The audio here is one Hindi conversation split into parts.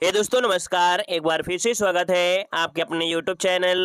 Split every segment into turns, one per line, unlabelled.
हे दोस्तों नमस्कार। एक बार फिर से स्वागत है आपके अपने यूट्यूब चैनल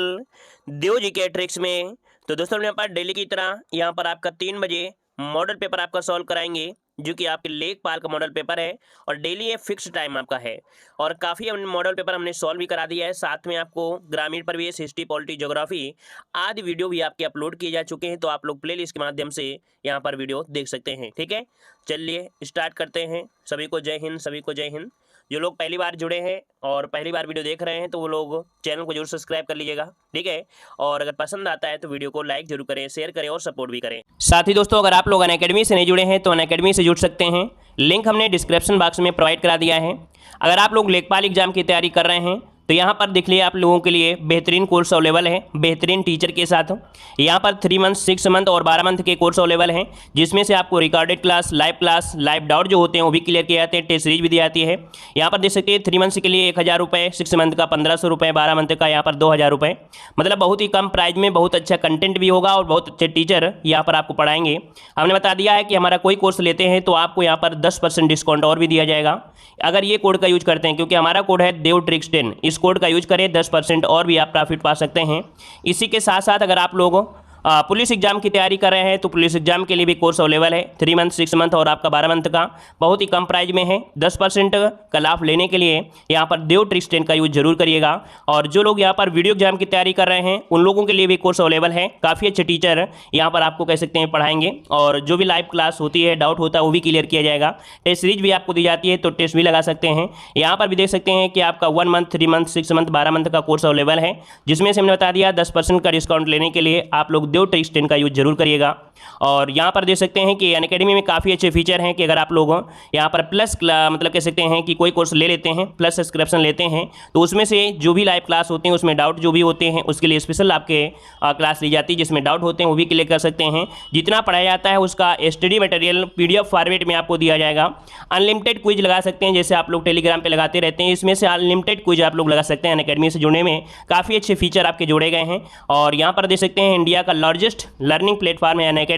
देव जी के ट्रिक्स में। तो दोस्तों यहाँ पर डेली की तरह यहाँ पर आपका 3 बजे मॉडल पेपर आपका सॉल्व कराएंगे, जो कि आपके लेखपाल का मॉडल पेपर है और डेली ये फिक्स टाइम आपका है। और काफ़ी हमने मॉडल पेपर हमने सॉल्व भी करा दिया है। साथ में आपको ग्रामीण परिवेश, हिस्ट्री, पॉलिटी, ज्योग्राफी आदि वीडियो भी आपके अपलोड किए जा चुके हैं, तो आप लोग प्लेलिस्ट के माध्यम से यहाँ पर वीडियो देख सकते हैं। ठीक है, चलिए स्टार्ट करते हैं। सभी को जय हिंद, सभी को जय हिंद। जो लोग पहली बार जुड़े हैं और पहली बार वीडियो देख रहे हैं तो वो लोग चैनल को जरूर सब्सक्राइब कर लीजिएगा। ठीक है, और अगर पसंद आता है तो वीडियो को लाइक जरूर करें, शेयर करें और सपोर्ट भी करें। साथ ही दोस्तों अगर आप लोग अनअकैडमी से नहीं जुड़े हैं तो अनअकैडमी से जुड़ सकते हैं। लिंक हमने डिस्क्रिप्शन बॉक्स में प्रोवाइड करा दिया है। अगर आप लोग लेखपाल एग्जाम की तैयारी कर रहे हैं तो यहाँ पर देख लिए आप लोगों के लिए बेहतरीन कोर्स अवेलेबल है, बेहतरीन टीचर के साथ। यहाँ पर 3 मंथ, 6 मंथ और 12 मंथ के कोर्स अवेलेबल हैं, जिसमें से आपको रिकॉर्डेड क्लास, लाइव डाउट जो होते हैं वो भी क्लियर किए जाते हैं, टेस्ट सीरीज भी दी जाती है। यहाँ पर देख सकते हैं 3 मंथ के लिए 1000 रुपये, 6 मंथ का 1500 रुपये, 12 मंथ का यहाँ पर 2000 रुपये। मतलब बहुत ही कम प्राइस में बहुत अच्छा कंटेंट भी होगा और बहुत अच्छे टीचर यहाँ पर आपको पढ़ाएंगे। हमने बता दिया है कि हमारा कोई कोर्स लेते हैं तो आपको यहाँ पर 10% डिस्काउंट और भी दिया जाएगा अगर ये कोड का यूज करते हैं, क्योंकि हमारा कोड है देव ट्रिक्स 10। इस कोड का यूज करें, 10% और भी आप प्रॉफिट पा सकते हैं। इसी के साथ साथ अगर आप लोग पुलिस एग्जाम की तैयारी कर रहे हैं तो पुलिस एग्जाम के लिए भी कोर्स अवेलेबल है। 3 मंथ, 6 मंथ और आपका 12 मंथ का बहुत ही कम प्राइस में है। 10% का लाभ लेने के लिए यहाँ पर देव ट्रिक्स 10 का यूज जरूर करिएगा। और जो लोग यहाँ पर वीडियो एग्जाम की तैयारी कर रहे हैं उन लोगों के लिए भी कोर्स अवेलेबल है। काफ़ी अच्छे टीचर यहाँ पर आपको कह सकते हैं पढ़ाएंगे, और जो भी लाइव क्लास होती है, डाउट होता है वो भी क्लियर किया जाएगा। टेस्ट सीरीज भी आपको दी जाती है तो टेस्ट भी लगा सकते हैं। यहाँ पर भी देख सकते हैं कि आपका 1 मंथ, 3 मंथ, 6 मंथ, 12 मंथ का कोर्स अवेलेबल है, जिसमें से हमने बता दिया 10% का डिस्काउंट लेने के लिए आप लोग देव ट्रिक्स 10 का यूज जरूर करिएगा। और यहाँ पर देख सकते हैं कि अनअकैडमी में काफ़ी अच्छे फीचर हैं कि अगर आप लोग यहाँ पर प्लस मतलब कह सकते हैं कि कोई कोर्स ले लेते हैं, प्लस सब्सक्रिप्शन लेते हैं, तो उसमें से जो भी लाइव क्लास होते हैं उसमें डाउट जो भी होते हैं उसके लिए स्पेशल आपके क्लास ली जाती है, जिसमें डाउट होते हैं वो भी क्लियर कर सकते हैं। जितना पढ़ाया जाता है उसका स्टडी मटेरियल PDF फॉर्मेट में आपको दिया जाएगा। अनलिमिटेड क्विज लगा सकते हैं, जैसे आप लोग टेलीग्राम पर लगाते रहते हैं, इसमें से अनलिमिटेड क्विज आप लोग लगा सकते हैं। अनअकैडमी से जुड़ने में काफ़ी अच्छे फीचर आपके जोड़े गए हैं। और यहाँ पर देख सकते हैं इंडिया का लार्जेस्ट लर्निंग प्लेटफॉर्म है अनअकैडमी,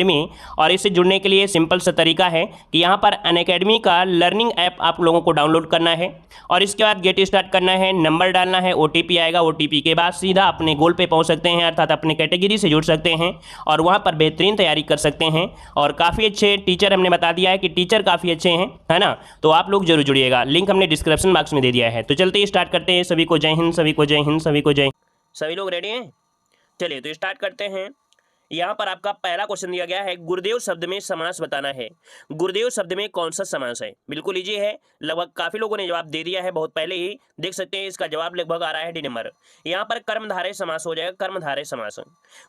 और इससे जुड़ने के लिए सिंपल सा तरीका है कि यहाँ पर अनअकैडमी का लर्निंग ऐप आप लोगों को डाउनलोड करना है और इसके बाद गेट स्टार्ट करना है, नंबर डालना है, OTP आएगा। OTP के बाद सीधा अपने गोल पे पहुँच सकते हैं, अर्थात अपने कैटेगरी से जुड़ सकते हैं और वहाँ पर बेहतरीन तैयारी कर सकते हैं। और काफ़ी अच्छे टीचर हमने बता दिया है कि टीचर काफ़ी अच्छे हैं, है ना, तो आप लोग जरूर जुड़िएगा। लिंक हमने डिस्क्रिप्शन बॉक्स में दे दिया है। तो चलते ही स्टार्ट करते हैं। सभी को जय हिंद, सभी को जय हिंद, सभी को जय। सभी लोग रेडी हैं? चलिए तो स्टार्ट करते हैं। यहाँ पर आपका पहला क्वेश्चन दिया गया है, गुरुदेव शब्द में समास बताना है। गुरुदेव शब्द में कौन सा समास है? बिल्कुल इजी है, लगभग काफी लोगों ने जवाब दे दिया है बहुत पहले ही। देख सकते हैं इसका जवाब लगभग आ रहा है D नंबर। यहाँ पर कर्मधारय समास हो जाएगा, कर्मधारय समास।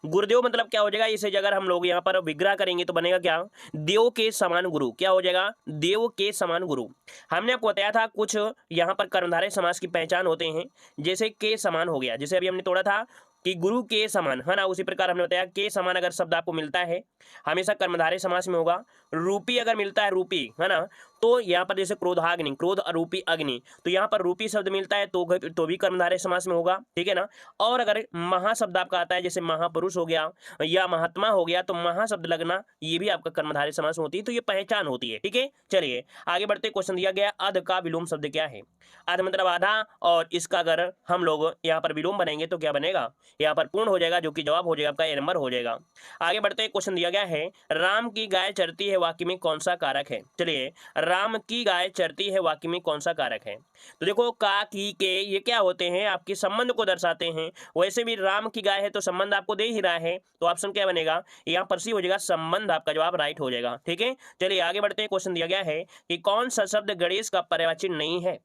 गुरुदेव मतलब क्या हो जाएगा, इसे अगर हम लोग यहाँ पर विग्रह करेंगे तो बनेगा क्या, देव के समान गुरु। क्या हो जाएगा, देव के समान गुरु। हमने आपको बताया था कुछ यहाँ पर कर्मधारय समास की पहचान होते हैं, जैसे के समान हो गया, जैसे अभी हमने तोड़ा था कि गुरु के समान, है ना, उसी प्रकार हमने बताया के समान अगर शब्द आपको मिलता है हमेशा कर्मधारय समास में होगा। रूपी अगर मिलता है, रूपी, है ना, तो यहाँ पर जैसे क्रोधाग्नि, क्रोध रूपी अग्नि, तो यहाँ पर रूपी शब्द मिलता है तो भी कर्मधारय समास में होगा। ठीक है ना। और अगर महाशब्द आपका आता है, जैसे महापुरुष हो गया या महात्मा हो गया, तो महाशब्द लगना ये भी आपका कर्मधारय समास में होती है, तो ये पहचान होती है। ठीक है, चलिए आगे बढ़ते। क्वेश्चन दिया गया, अध का विलोम शब्द क्या है? अध मतलब आधा, और इसका अगर हम लोग यहाँ पर विलोम बनेंगे तो क्या बनेगा, यहाँ पर पूर्ण हो जाएगा, जो कि जवाब हो जाएगा आपका A नंबर हो जाएगा। आगे बढ़ते हैं। क्वेश्चन दिया गया है, राम की गाय चरती है वाक्य में कौन सा कारक है? चलिए, राम की गाय चरती है वाक्य में कौन सा कारक है? तो देखो का, की, के, ये क्या होते हैं, आपके संबंध को दर्शाते हैं। वैसे भी राम की गाय है तो संबंध आपको दे ही रहा है, तो ऑप्शन क्या बनेगा, यहाँ पर सी हो जाएगा, संबंध आपका जवाब राइट हो जाएगा। ठीक है, चलिए आगे बढ़ते हैं। क्वेश्चन दिया गया है कि कौन सा शब्द गणेश का पर्यायवाची नहीं है?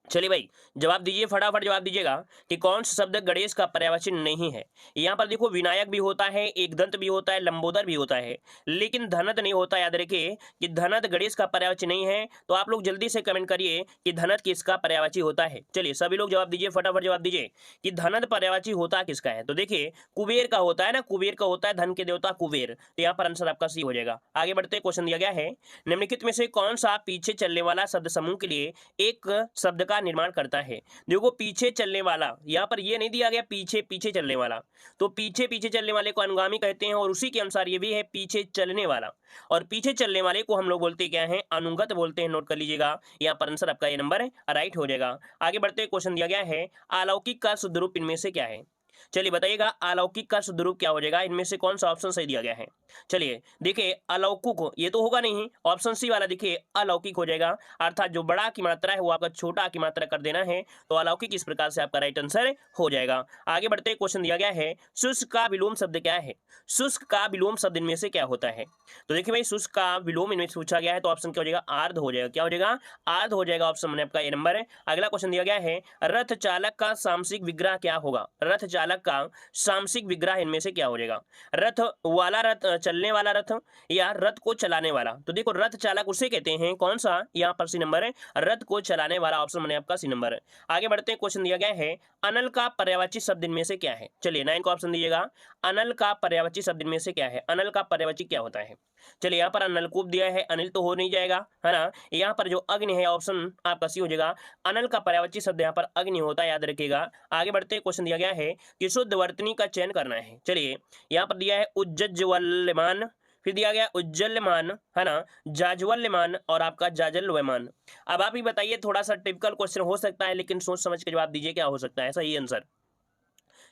चलिए भाई जवाब दीजिए, फटाफट जवाब दीजिएगा कि कौन सा शब्द गणेश का पर्यायवाची नहीं है। यहाँ पर देखो विनायक भी होता है, एक दंत भी होता है, लंबोदर भी होता है, लेकिन धनत नहीं होता। याद रखिए कि धनत गणेश का पर्यायवाची नहीं है। तो आप लोग जल्दी से कमेंट करिए कि धनत किसका पर्यायवाची होता है। चलिए सभी लोग जवाब दीजिए, फटाफट जवाब दीजिए कि धनत पर्यायवाची होता किसका है। तो देखिए कुबेर का होता है ना, कुबेर का होता है, धन के देवता कुबेर। तो यहाँ पर आंसर आपका सी हो जाएगा। आगे बढ़ते। क्वेश्चन दिया गया है, निम्नलिखित में से कौन सा पीछे चलने वाला शब्द समूह के लिए एक शब्द का निर्माण करता है। देखो पीछे चलने वाला, यहाँ पर ये नहीं दिया गया पीछे पीछे चलने वाला, तो पीछे पीछे चलने वाले को अनुगामी कहते हैं और उसी के अनुसार ये भी है पीछे चलने वाला, और पीछे चलने वाले को हम लोग बोलते क्या है, अनुगत बोलते हैं। नोट कर लीजिएगा, यहाँ पर आंसर आपका ये नंबर राइट हो जाएगा। आगे बढ़ते क्वेश्चन दिया गया है अलौकिक का शुद्ध रूप इनमें से क्या है। चलिए बताइएगा अलौकिक का शुद्ध रूप क्या हो जाएगा, इनमें से कौन सा ऑप्शन सही दिया गया है। चलिए देखिए अलौकिक ये तो होगा नहीं, ऑप्शन सी वाला देखिए अलौकिक हो जाएगा, अर्थात जो बड़ा की मात्रा है वो आपका छोटा की मात्रा कर देना है, तो अलौकिक इस प्रकार से आपका राइट आंसर हो जाएगा। आगे बढ़ते क्वेश्चन दिया गया है शुष्क का विलोम शब्द क्या है। शुष्क का विलोम शब्द इनमें से क्या होता है। तो देखिए भाई शुष्क का विलोम इनमें से पूछा गया है, तो ऑप्शन क्या हो जाएगा, आर्ध हो जाएगा। क्या हो जाएगा, आर्ध हो जाएगा। ऑप्शन में आपका ये नंबर है। अगला क्वेश्चन दिया गया है रथ चालक का सामसिक विग्रह क्या होगा। रथ चालक का सामसिक विग्रह इनमें से क्या हो जाएगा। रथ वाला रथ, चलने वाला रथ, या रथ को चलाने वाला। तो देखो रथ चालक उसे कहते हैं, कौन सा, यहाँ पर सी नंबर है, रथ को चलाने वाला। ऑप्शन में आपका सी नंबर है। आगे बढ़ते हैं क्वेश्चन दिया गया है अनल का पर्यायवाची शब्द इनमें से क्या है। चलिए 9 का ऑप्शन दीजिएगा, अनल का पर्यायवाची शब्द इनमें से क्या है। अनल का पर्यायवाची क्या होता है। चलिए यहाँ पर नलकूप दिया है, अनिल तो हो नहीं जाएगा, है ना। यहाँ पर जो अग्नि है ऑप्शन आपका सी हो जाएगा। अनल का पर्यायवाची शब्द यहाँ पर अग्नि होता है, याद रखिएगा। आगे बढ़ते क्वेश्चन दिया गया है कि शुद्ध वर्तनी का चयन करना है। चलिए यहाँ पर दिया है उज्ज्वल्यमान, फिर दिया गया उज्जवल्यमान, है ना, जाज्वल्यमान और आपका जाजल्यमान। अब आप ही बताइए, थोड़ा सा टिपिकल क्वेश्चन हो सकता है, लेकिन सोच समझ के जवाब दीजिए क्या हो सकता है सही आंसर।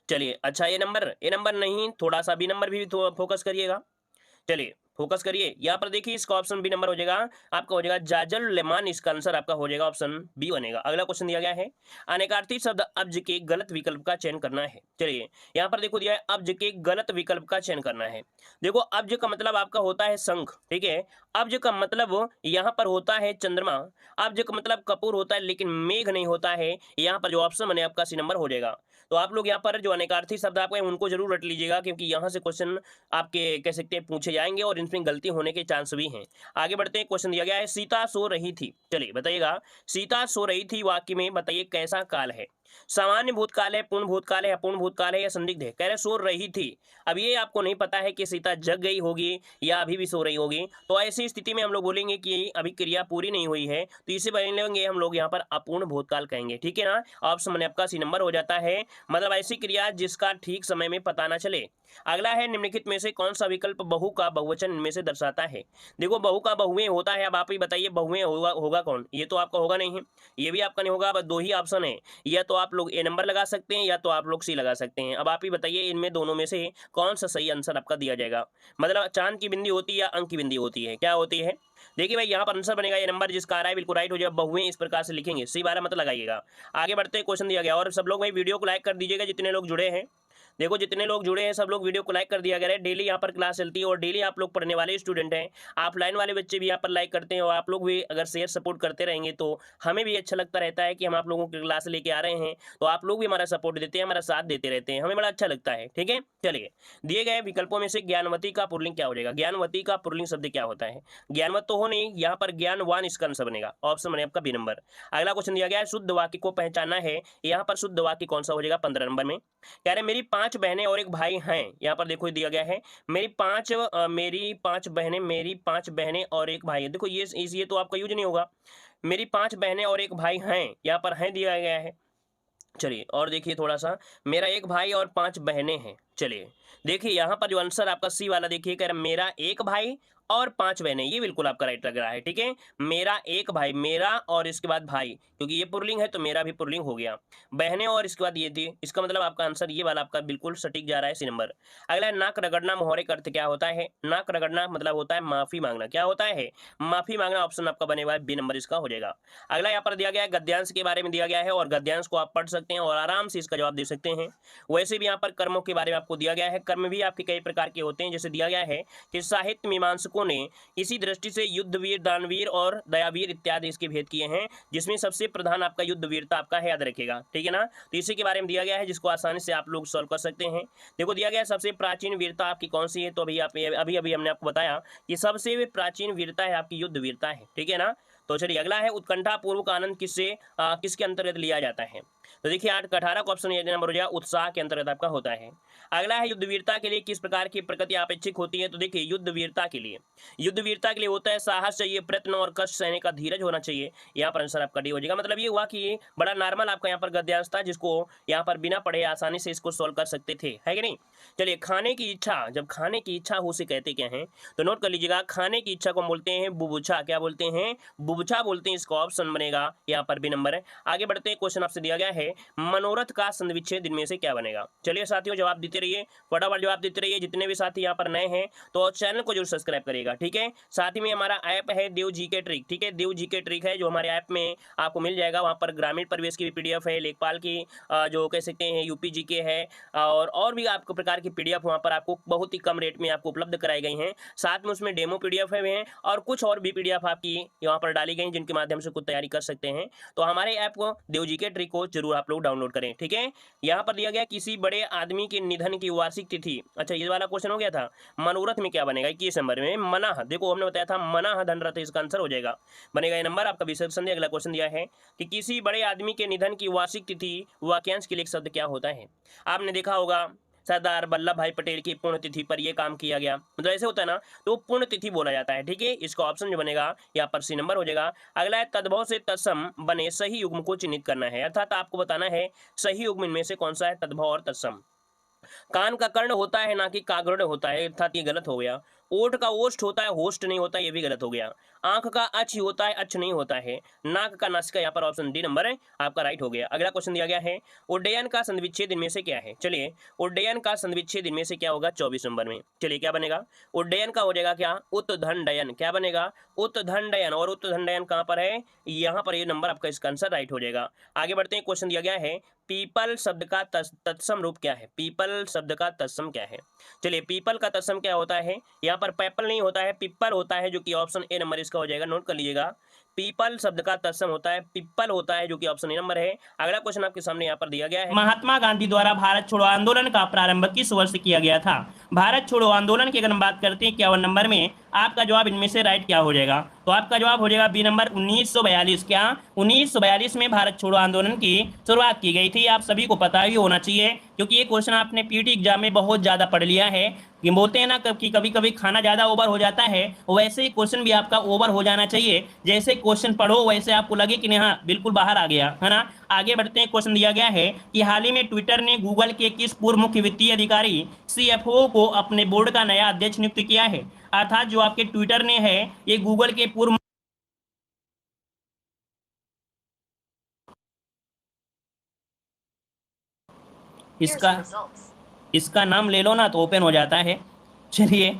चलिए अच्छा ये नंबर नहीं, थोड़ा सा बी नंबर भी फोकस करिएगा। चलिए फोकस करिए, यहाँ पर देखिए इसका ऑप्शन बी नंबर हो जाएगा, आपका हो जाएगा जाजल्यमान, इसका आंसर आपका हो जाएगा ऑप्शन बी बनेगा। अगला क्वेश्चन दिया गया है अनेकार्थी शब्द अब्ज के गलत विकल्प का चयन करना है। चलिए यहाँ पर देखो दिया है अब्ज के गलत विकल्प का चयन करना है। देखो अब्ज का मतलब आपका होता है शंख, ठीक है। अब्ज का मतलब यहाँ पर होता है चंद्रमा। अब्ज का मतलब कपूर होता है, लेकिन मेघ नहीं होता है। यहाँ पर जो ऑप्शन बने आपका सी नंबर हो जाएगा। तो आप लोग यहाँ पर जो अनेकार्थी शब्द आपके उनको जरूर रट लीजिएगा, क्योंकि यहाँ से क्वेश्चन आपके कह सकते हैं पूछे जाएंगे और इनमें गलती होने के चांस भी हैं। आगे बढ़ते हैं, क्वेश्चन दिया गया है सीता सो रही थी। चलिए बताइएगा सीता सो रही थी वाक्य में बताइए कैसा काल है। सामान्य भूतकाल है, पूर्ण भूतकाल है, अपूर्ण भूतकाल है या संदिग्ध है। कह रहे सो रही थी। अब ये आपको नहीं पता है कि सीता जग गई होगी या अभी भी सो रही होगी, तो ऐसी स्थिति में हम लोग बोलेंगे कि अभी क्रिया पूरी नहीं हुई है, तो इसे बन लेंगे हम लोग यहाँ पर अपूर्ण भूतकाल कहेंगे, ठीक है ना। ऑप्शन में आपका सी नंबर हो जाता है, मतलब ऐसी क्रिया जिसका ठीक समय में पता ना चले। अगला है निम्नलिखित में से कौन सा विकल्प बहु का बहुवचन इनमें से दर्शाता है। देखो बहु का बहुएं होता है, अब आप ही बताइए बहुएं होगा कौन। ये तो आपका होगा नहीं, ये भी आपका नहीं होगा। अब दो ही ऑप्शन है, या तो आप लोग ए नंबर लगा सकते हैं या तो आप लोग सी लगा सकते हैं। अब आप ही बताइए इनमें दोनों में से कौन सा सही आंसर आपका दिया जाएगा। मतलब चांद की बिंदी होती है या अंक की बिंदी होती है, क्या होती है। देखिए भाई यहाँ पर आंसर बनेगा ये नंबर जिसका आ रहा है बिल्कुल राइट हो जाएगा। बहुएं इस प्रकार से लिखेंगे, सी वाला मत लगाइएगा। आगे बढ़ते क्वेश्चन दिया गया, और सब लोग भाई वीडियो को लाइक कर दीजिएगा जितने लोग जुड़े हैं। देखो जितने लोग जुड़े हैं सब लोग वीडियो को लाइक कर दिया गया है। डेली यहाँ पर क्लास चलती है और डेली आप लोग पढ़ने वाले स्टूडेंट हैं, ऑफलाइन वाले बच्चे भी यहाँ पर लाइक करते हैं, और आप लोग भी अगर शेयर सपोर्ट करते रहेंगे तो हमें भी अच्छा लगता रहता है कि हम आप लोगों की क्लास लेके आ रहे हैं, तो आप लोग भी हमारा सपोर्ट देते हैं, हमारा साथ देते रहते हैं, हमें बड़ा अच्छा लगता है, ठीक है। चलिए दिए गए विकल्पों में से ज्ञानवती का पुल्लिंग क्या हो जाएगा। ज्ञानवती का पुल्लिंग शब्द क्या होता है। ज्ञानवत तो हो नहीं, यहाँ पर ज्ञानवान इसका आंसर बनेगा। ऑप्शन बने आपका बी नंबर। अगला क्वेश्चन दिया गया है शुद्ध वाक्य को पहचानना है, यहाँ पर शुद्ध वाक्य कौन सा हो जाएगा 15 नंबर में। कह रहे मेरी 5 बहनें और एक भाई हैं। यहाँ पर देखो दिया गया है मेरी पांच बहनें और एक भाई है। देखो ये तो आपका यूज नहीं होगा। मेरी 5 बहनें और एक भाई हैं, यहाँ पर हैं दिया गया है। चलिए और देखिए थोड़ा सा, मेरा एक भाई और 5 बहनें हैं। चलिए देखिए यहाँ पर जो आंसर आपका सी वाला देखिए, कह रहा मेरा एक भाई और 5 बहनें, ये बिल्कुल आपका राइट लग रहा है, ठीक है। मेरा एक भाई, मेरा और इसके बाद भाई, क्योंकि ये पुल्लिंग है तो मेरा भी पुल्लिंग हो गया। बहनें और इसके बाद ये थी, इसका मतलब आपका आंसर ये वाला आपका बिल्कुल सटीक जा रहा है, सी नंबर। अगला है नाक रगड़ना मोहरे का अर्थ क्या होता है। नाक रगड़ना मतलब होता है माफी मांगना। क्या होता है, माफी मांगना। ऑप्शन आपका बनेगा बी नंबर इसका हो जाएगा। अगला यहाँ पर दिया गया है गद्यांश के बारे में दिया गया है, और गद्यांश को आप पढ़ सकते हैं और आराम से इसका जवाब दे सकते हैं। वैसे भी यहाँ पर कर्मों के बारे में आपको दिया गया है। कर्म भी आपके कई प्रकार के होते हैं, जैसे दिया गया है कि साहित्य मीमांसकों ने इसी दृष्टि से युद्धवीर, दानवीर और दयावीर इत्यादि इसके भेद किए हैं, जिसमें सबसे प्रधान आपका युद्धवीरता आपका है, याद रखिएगा, ठीक है ना। तो इसी के बारे में दिया गया है, जिसको आसानी से आप लोग सॉल्व कर सकते हैं। देखो दिया गया है सबसे प्राचीन वीरता आपकी कौन सी है, तो अभी हमने आपको बताया कि सबसे प्राचीन वीरता है आपकी युद्ध वीरता है, ठीक है ना। तो चलिए अगला है उत्कंठा पूर्वक आनंद किसके अंतर्गत लिया जाता है। तो देखिए 8 का 18 का ऑप्शन ये नंबर हो जाएगा उत्साह के अंतर्गत आपका होता है। अगला है युद्ध वीरता के लिए किस प्रकार की प्रकृति अपेक्षित होती है। तो देखिए युद्ध वीरता के लिए होता है साहस चाहिए, प्रयत्न और कष्ट सहने का धीरज होना चाहिए। यहाँ पर आंसर आपका डी हो जाएगा। मतलब ये हुआ कि ये बड़ा नॉर्मल आपका यहाँ पर गद्यांश था, जिसको यहाँ पर बिना पढ़े आसानी से इसको सॉल्व कर सकते थे, है कि नहीं। चलिए खाने की इच्छा, जब खाने की इच्छा हो उसे कहते क्या है, तो नोट कर लीजिएगा। खाने की इच्छा को बोलते हैं बुभुक्षा। क्या बोलते हैं, बुभुक्षा बोलते हैं। इसका ऑप्शन बनेगा यहाँ पर बी नंबर है। आगे बढ़ते हैं, क्वेश्चन आपसे दिया गया है मनोरथ का संविच्छेद इनमें से क्या बनेगा। चलिए साथियों जवाब देते रहिए, फटाफट जवाब देते रहिए। जितने भी साथी यहाँ पर नए हैं तो चैनल को जरूर सब्सक्राइब करिएगा, ठीक है। साथ ही में हमारा ऐप है देव जीके ट्रिक, ठीक है। देव जीके ट्रिक है जो हमारे ऐप में आपको मिल जाएगा। वहाँ पर ग्रामीण परिवेश की भी पीडीएफ है, लेखपाल की जो कह सकते हैं यूपी जीके है, और भी आपको प्रकार की पीडीएफ वहाँ पर आपको बहुत ही कम रेट में आपको उपलब्ध कराई गई हैं। साथ में उसमें डेमो पीडीएफ है और कुछ और भी पीडीएफ आपकी यहाँ पर डाली गई, जिनके माध्यम से खुद तैयारी कर सकते हैं। तो हमारे ऐप को देव जीके ट्रिक को जरूर आप लोग डाउनलोड करें, ठीक है। यहाँ पर दिया गया किसी बड़े आदमी के निधन की वार्षिक तिथि। अच्छा ये वाला क्वेश्चन हो गया था। मनोरथ में क्या बनेगा 21 नंबर में मनाह, देखो हमने बताया था मनाह धनरथ, इसका आंसर हो जाएगा बनेगा ये नंबर आपका विषय संधि। अगला क्वेश्चन दिया है कि किसी बड़े आदमी के निधन की वार्षिक तिथि वाक्यांश के लिए एक शब्द क्या होता है। आपने देखा होगा सरदार वल्लभ भाई पटेल की पुण्यतिथि पर यह काम किया गया, मतलब ऐसे होता है ना, तो पुण्यतिथि बोला जाता है, ठीक है। इसका ऑप्शन जो बनेगा यहाँ पर सी नंबर हो जाएगा। अगला है तद्भव से तत्सम बने सही युग्म को चिन्हित करना है, अर्थात आपको बताना है सही युग्म इनमें से कौन सा है, तद्भव और तत्सम। कान का कर्ण होता है ना कि कागर्ण होता है, अर्थात ये गलत हो गया। ओठ का ओष्ठ होता है, होस्ट नहीं होता, ये भी गलत हो गया। आंख का अच होता है, अच नहीं होता है। नाक का नासिका, यहाँ पर ऑप्शन डी नंबर है आपका राइट हो गया। अगला क्वेश्चन दिया गया है उड्डयन का संधिविच्छेद इनमें से क्या है। चलिए उड्डयन का संधिविच्छेद इनमें से क्या होगा 24 नंबर में। चलिए क्या बनेगा, उड्डयन का हो जाएगा क्या, उत्धनडयन। क्या बनेगा, उत्धनडयन। और उत्धनडयन कहाँ पर है, यहाँ पर ये नंबर आपका इसका आंसर राइट हो जाएगा। आगे बढ़ते हैं, क्वेश्चन दिया गया है पीपल शब्द का तत्सम रूप क्या है। पीपल शब्द का तत्सम क्या है। चलिए पीपल का तत्सम क्या होता है, यहाँ पर पैपल नहीं होता है, पिप्पर होता है, जो कि ऑप्शन ए नंबर इसका हो जाएगा। नोट कर लीजिएगा, पीपल शब्द का तत्सम होता है पिप्पल होता है, जो कि ऑप्शन ए नंबर है। अगला क्वेश्चन आपके सामने यहाँ पर दिया गया है महात्मा गांधी द्वारा भारत छोड़ो आंदोलन का प्रारंभ किस वर्ष किया गया था। भारत छोड़ो आंदोलन की अगर हम बात करते हैं 51 नंबर में, आपका जवाब इनमें से राइट क्या हो जाएगा, तो आपका जवाब हो जाएगा बी नंबर 1942। क्या 1942 में भारत छोड़ो आंदोलन की शुरुआत की गई थी। आप सभी को पता ही होना चाहिए, क्योंकि ये क्वेश्चन आपने पीटी एग्जाम में बहुत ज्यादा पढ़ लिया है। ये बोलते हैं ना कि कभी कभी खाना ज्यादा ओवर हो जाता है, वैसे ही क्वेश्चन भी आपका ओवर हो जाना चाहिए। जैसे क्वेश्चन पढ़ो वैसे आपको लगे कि नहीं हाँ बिल्कुल बाहर आ गया, है ना। आगे बढ़ते हैं, क्वेश्चन दिया गया है कि हाल ही में ट्विटर ने गूगल के किस पूर्व मुख्य वित्तीय अधिकारी सीएफओ को अपने बोर्ड का नया अध्यक्ष नियुक्त किया है। अर्थात जो आपके ट्विटर ने है ये गूगल के पूर्व इसका नाम ले लो ना तो ओपन हो जाता है। चलिए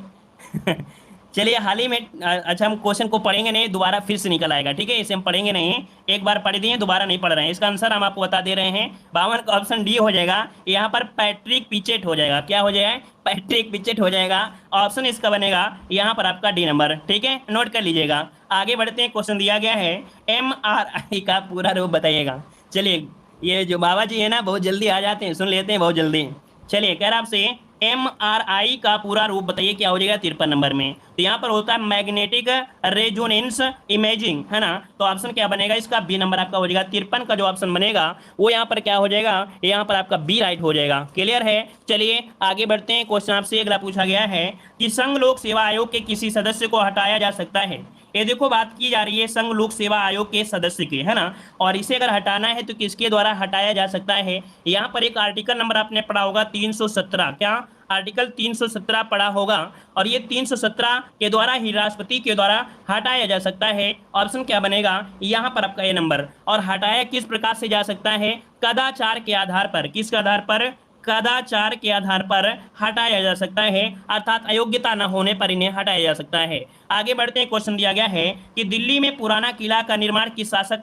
चलिए हाल ही में अच्छा हम क्वेश्चन को पढ़ेंगे नहीं, दोबारा फिर से निकल आएगा, ठीक है। इसे हम पढ़ेंगे नहीं, एक बार पढ़ दिए दोबारा नहीं पढ़ रहे हैं। इसका आंसर हम आपको बता दे रहे हैं 52 का ऑप्शन डी हो जाएगा। यहाँ पर पैट्रिक पिचेट हो जाएगा। क्या हो जाएगा, पैट्रिक पिचेट हो जाएगा। ऑप्शन इसका बनेगा यहाँ पर आपका डी नंबर, ठीक है, नोट कर लीजिएगा। आगे बढ़ते हैं, क्वेश्चन दिया गया है MRI का पूरा रूप बताइएगा। चलिए ये जो बाबा जी है ना बहुत जल्दी आ जाते हैं, सुन लेते हैं बहुत जल्दी। चलिए कह रहा आपसे MRI का पूरा रूप बताइए क्या हो जाएगा 53 नंबर में। तो यहाँ पर होता है मैग्नेटिक रेजोनेंस इमेजिंग, है ना। तो ऑप्शन क्या बनेगा इसका, बी नंबर आपका हो जाएगा। 53 का जो ऑप्शन बनेगा वो यहाँ पर क्या हो जाएगा, यहाँ पर आपका बी राइट हो जाएगा। क्लियर है। चलिए आगे बढ़ते हैं, क्वेश्चन आपसे अगला पूछा गया है कि संघ लोक सेवा आयोग के किसी सदस्य को हटाया जा सकता है। ये देखो बात की जा रही है संघ लोक सेवा आयोग के सदस्य की, है ना, और इसे अगर हटाना है तो किसके द्वारा हटाया जा सकता है। यहाँ पर एक आर्टिकल नंबर आपने पढ़ा होगा 317, क्या आर्टिकल 317 पढ़ा होगा, और ये 317 के द्वारा ही राष्ट्रपति के द्वारा हटाया जा सकता है। ऑप्शन क्या बनेगा यहाँ पर आपका ये नंबर। और हटाया किस प्रकार से जा सकता है, कदाचार के आधार पर। किसके आधार पर, कदाचार के आधार पर हटाया जा सकता है, अर्थात अयोग्यता न होने पर इन्हें हटाया जा सकता है। आगे बढ़ते हैं, क्वेश्चन दिया गया है कि दिल्ली में पुराना किला का निर्माण किस शासक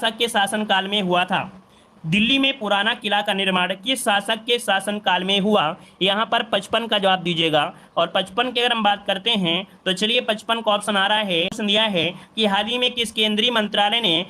के शासन काल में हुआ था। दिल्ली में पुराना किला का निर्माण किस शासक के शासन काल में हुआ। यहाँ पर 55 का जवाब दीजिएगा। और 55 की अगर हम बात करते हैं तो चलिए 55 का ऑप्शन आ रहा है, ऑप्शन दिया है कि हाल ही में किस केंद्रीय मंत्रालय ने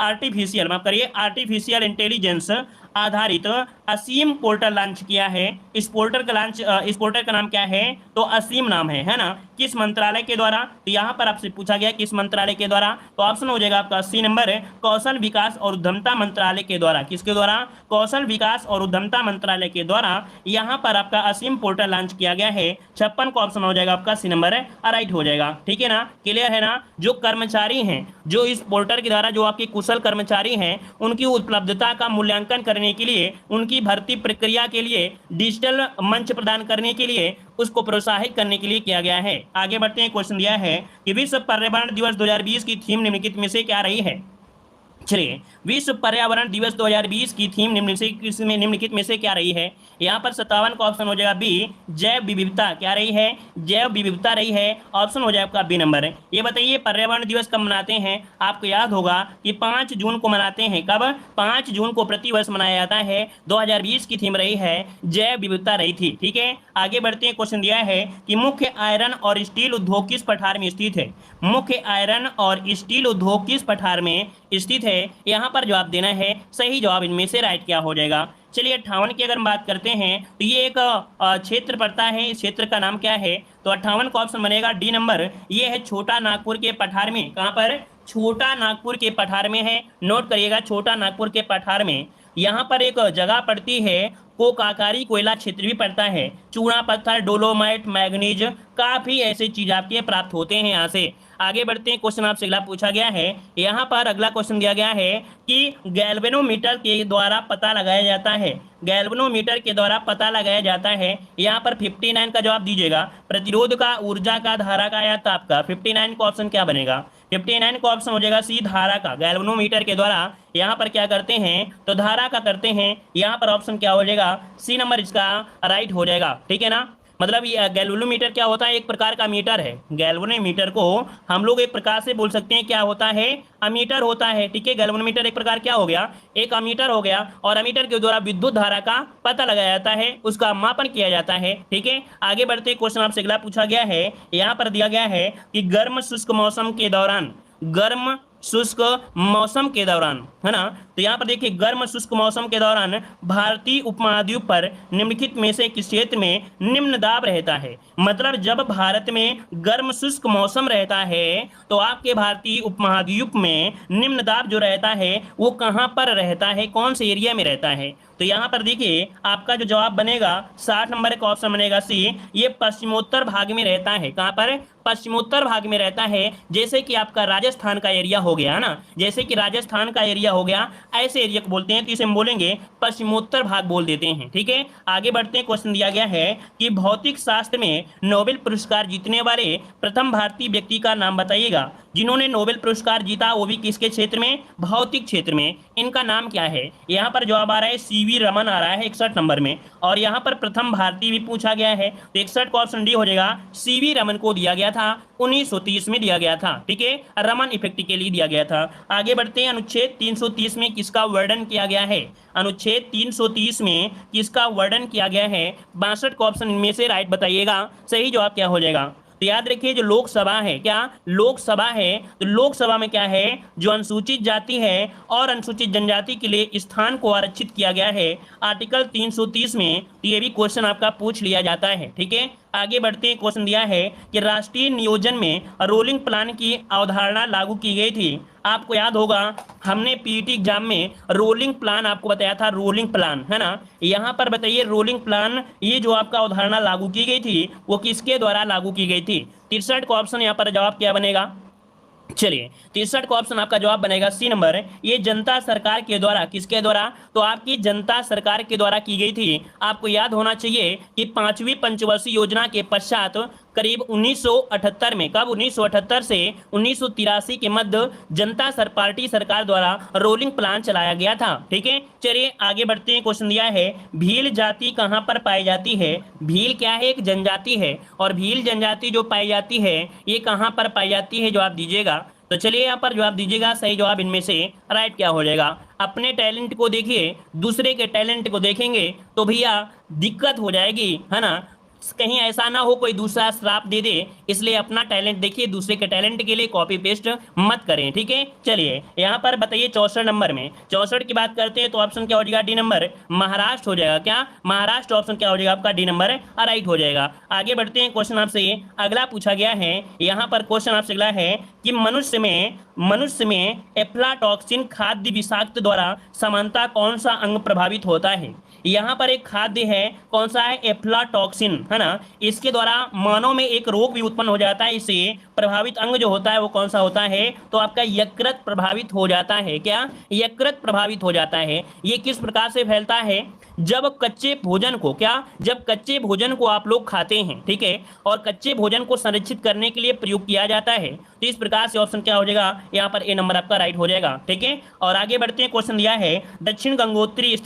आर्टिफिशियल इंटेलिजेंस आधारित असीम पोर्टल लॉन्च किया है। इस पोर्टल का नाम क्या है? तो असीम नाम है ना। किस मंत्रालय के द्वारा? तो यहाँ पर आपसे पूछा गया किस मंत्रालय के द्वारा, तो ऑप्शन हो जाएगा आपका सी नंबर, कौशल विकास और उद्यमता मंत्रालय के द्वारा। किसके द्वारा? कौशल विकास और उद्यमता मंत्रालय के द्वारा यहाँ पर आपका असीम पोर्टल लॉन्च किया गया है। 56 का ऑप्शन हो जाएगा आपका सी नंबर है, राइट हो जाएगा। ठीक है ना, क्लियर है ना। जो कर्मचारी हैं, जो इस पोर्टल के द्वारा जो आपके कुशल कर्मचारी हैं, उनकी उपलब्धता का मूल्यांकन करने के लिए, उनकी भर्ती प्रक्रिया के लिए डिजिटल मंच प्रदान करने के लिए, उसको प्रोत्साहित करने के लिए किया गया है। आगे बढ़ते हैं, क्वेश्चन दिया है कि विश्व पर्यावरण दिवस 2020 की थीम निम्नलिखित में से क्या रही है? चलिए, विश्व पर्यावरण दिवस 2020 की थीम निम्नलिखित में से क्या रही है? यहाँ पर 57 का ऑप्शन हो जाएगा बी, जैव विविधता। क्या रही है? जैव विविधता रही है। ऑप्शन हो जाएगा आपका बी नंबर। ये बताइए पर्यावरण दिवस कब मनाते हैं? आपको याद होगा कि 5 जून को मनाते हैं। कब? 5 जून को प्रतिवर्ष मनाया जाता है। 2020 की थीम रही है जैव विविधता रही थी। ठीक है, आगे बढ़ते हैं। क्वेश्चन दिया है कि मुख्य आयरन और स्टील उद्योग किस पठार में स्थित है? मुख्य आयरन और स्टील उद्योग किस पठार में स्थित है? यहाँ पर जवाब देना है। सही जवाब इनमें से राइट क्या हो जाएगा? चलिए, 58 की अगर हम बात करते हैं तो ये एक क्षेत्र पड़ता है। इस क्षेत्र का नाम क्या है? तो 58 का ऑप्शन बनेगा डी नंबर। ये है छोटा नागपुर के पठार में। कहाँ पर? छोटा नागपुर के पठार में है। नोट करिएगा, छोटा नागपुर के पठार में यहाँ पर एक जगह पड़ती है, कोकाकारी कोयला क्षेत्र भी पड़ता है। चूना पत्थर, डोलोमाइट, मैग्नीज, काफी ऐसी चीज आपके प्राप्त होते हैं यहाँ से। आगे बढ़ते हैं, क्वेश्चन आपसे अगला पूछा गया है। यहाँ पर अगला क्वेश्चन दिया गया है कि गैल्वेनोमीटर के द्वारा पता लगाया जाता है। गैल्वेनोमीटर के द्वारा पता लगाया जाता है। यहाँ पर 59 का जवाब दीजिएगा। प्रतिरोध का, ऊर्जा का, धारा का या ताप का? 59 का ऑप्शन क्या बनेगा? 59 का ऑप्शन हो जाएगा सी, धारा का। गैल्वेनोमीटर के द्वारा यहाँ पर क्या करते हैं? तो धारा का करते हैं। यहाँ पर ऑप्शन क्या हो जाएगा? सी नंबर इसका राइट हो जाएगा। ठीक है ना, मतलब ये गैल्वेनोमीटर क्या होता है? एक प्रकार का मीटर है। गैल्वेनोमीटर को हम लोग एक प्रकार से बोल सकते हैं क्या होता है? अमीटर होता है। ठीक है, गैल्वेनोमीटर एक प्रकार क्या हो गया? एक अमीटर हो गया। और अमीटर के द्वारा विद्युत धारा का पता लगाया जाता है, उसका मापन किया जाता है। ठीक है, आगे बढ़ते क्वेश्चन आपसे अगला पूछा गया है। यहाँ पर दिया गया है कि गर्म शुष्क मौसम के दौरान, गर्म शुष्क मौसम के दौरान, है ना, तो यहाँ पर देखिए गर्म शुष्क मौसम के दौरान भारतीय उपमहाद्वीप पर निम्नलिखित में से किस क्षेत्र में निम्न दाब रहता है? मतलब जब भारत में गर्म शुष्क मौसम रहता है तो आपके भारतीय उपमहाद्वीप में निम्न दाब जो रहता है वो कहाँ पर रहता है, कौन से एरिया में रहता है? तो यहाँ पर देखिए आपका जो जवाब बनेगा 60 नंबर का ऑप्शन बनेगा सी, ये पश्चिमोत्तर भाग में रहता है। कहाँ पर? पश्चिमोत्तर भाग में रहता है। जैसे कि आपका राजस्थान का एरिया हो गया ना, जैसे कि राजस्थान का एरिया हो गया, ऐसे एरिया को बोलते हैं, तो इसे हम बोलेंगे पश्चिमोत्तर भाग बोल देते हैं। ठीक है, आगे बढ़ते हैं। क्वेश्चन दिया गया है कि भौतिक शास्त्र में नोबेल पुरस्कार जीतने वाले प्रथम भारतीय व्यक्ति का नाम बताइएगा। जिन्होंने नोबेल पुरस्कार जीता वो भी किसके क्षेत्र में? भौतिक क्षेत्र में। इनका नाम क्या है? यहाँ पर जवाब आ रहा है सीवी रमन आ रहा है 61 नंबर में। और यहाँ पर प्रथम भारतीय भी पूछा गया है, तो 61 का ऑप्शन डी हो जाएगा। सीवी रमन को दिया गया था 1930 में दिया गया था। ठीक है, रमन इफेक्ट के लिए दिया गया था। आगे बढ़ते हैं, अनुच्छेद 330 में किसका वर्णन किया गया है? अनुच्छेद 330 में किसका वर्णन किया गया है? 62 का ऑप्शन इनमें से राइट बताइएगा। सही जवाब क्या हो जाएगा? तो याद रखिए जो लोकसभा है, क्या लोकसभा है, तो लोकसभा में क्या है? जो अनुसूचित जाति है और अनुसूचित जनजाति के लिए स्थान को आरक्षित किया गया है आर्टिकल 330 में। तो ये भी क्वेश्चन आपका पूछ लिया जाता है। ठीक है, आगे बढ़ते हैं। क्वेश्चन दिया है कि राष्ट्रीय नियोजन में रोलिंग प्लान की अवधारणा लागू की गई थी। आपको याद होगा हमने पीईटी एग्जाम में रोलिंग प्लान आपको बताया था, रोलिंग प्लान, है ना। यहाँ पर बताइए रोलिंग प्लान, ये जो आपका अवधारणा लागू की गई थी वो किसके द्वारा लागू की गई थी? 63 का ऑप्शन यहाँ पर जवाब क्या बनेगा? चलिए, 63 का ऑप्शन आपका जवाब बनेगा सी नंबर। ये जनता सरकार के द्वारा, किसके द्वारा? तो आपकी जनता सरकार के द्वारा की गई थी। आपको याद होना चाहिए कि 5वीं पंचवर्षीय योजना के पश्चात करीब 1978 में, कब? 1978 से 1983 के मध्य जनता पार्टी सरकार द्वारा रोलिंग प्लान चलाया गया था। ठीक है, चलिए आगे बढ़ते हैं। क्वेश्चन दिया है भील जाति कहाँ पर पाई जाती है? भील क्या है? एक जनजाति है। और भील जनजाति जो पाई जाती है ये कहाँ पर पाई जाती है? जवाब दीजिएगा। तो चलिए यहाँ पर जवाब दीजिएगा। सही जवाब इनमें से राइट क्या हो जाएगा? अपने टैलेंट को देखिए, दूसरे के टैलेंट को देखेंगे तो भैया दिक्कत हो जाएगी, है ना। कहीं ऐसा ना हो कोई दूसरा श्राप दे दे, इसलिए अपना टैलेंट देखिए, दूसरे के टैलेंट के लिए कॉपी पेस्ट मत करें, ठीक है। चलिए यहाँ पर बताइए 64 नंबर में, 64 की बात करते हैं तो ऑप्शन क्या हो जाएगा, डी नंबर महाराष्ट्र हो जाएगा। क्या महाराष्ट्र ऑप्शन क्या हो जाएगा आपका, डी नंबर राइट हो जाएगा। आगे बढ़ते हैं, क्वेश्चन आपसे अगला पूछा गया है, यहाँ पर क्वेश्चन आपसे अगला है कि मनुष्य में एफ्लाटॉक्सिन खाद्य विषाक्त द्वारा समानता कौन सा अंग प्रभावित होता है। यहाँ पर एक खाद्य है, कौन सा है, एफ्लाटॉक्सिन, है ना। इसके द्वारा मानव में एक रोग भी उत्पन्न हो जाता है, इससे प्रभावित अंग जो होता है वो कौन सा होता है, तो आपका यकृत प्रभावित हो जाता है। क्या, यकृत प्रभावित हो जाता है। ये किस प्रकार से फैलता है, जब कच्चे भोजन को, क्या, जब कच्चे भोजन को आप लोग खाते हैं, ठीक है, और कच्चे भोजन को संरक्षित करने के लिए प्रयोग किया जाता है, तो इस प्रकार से ऑप्शन क्या हो जाएगा, यहाँ पर ए नंबर आपका राइट हो जाएगा, ठीक है। और आगे बढ़ते हैं, क्वेश्चन दिया है दक्षिण गंगोत्री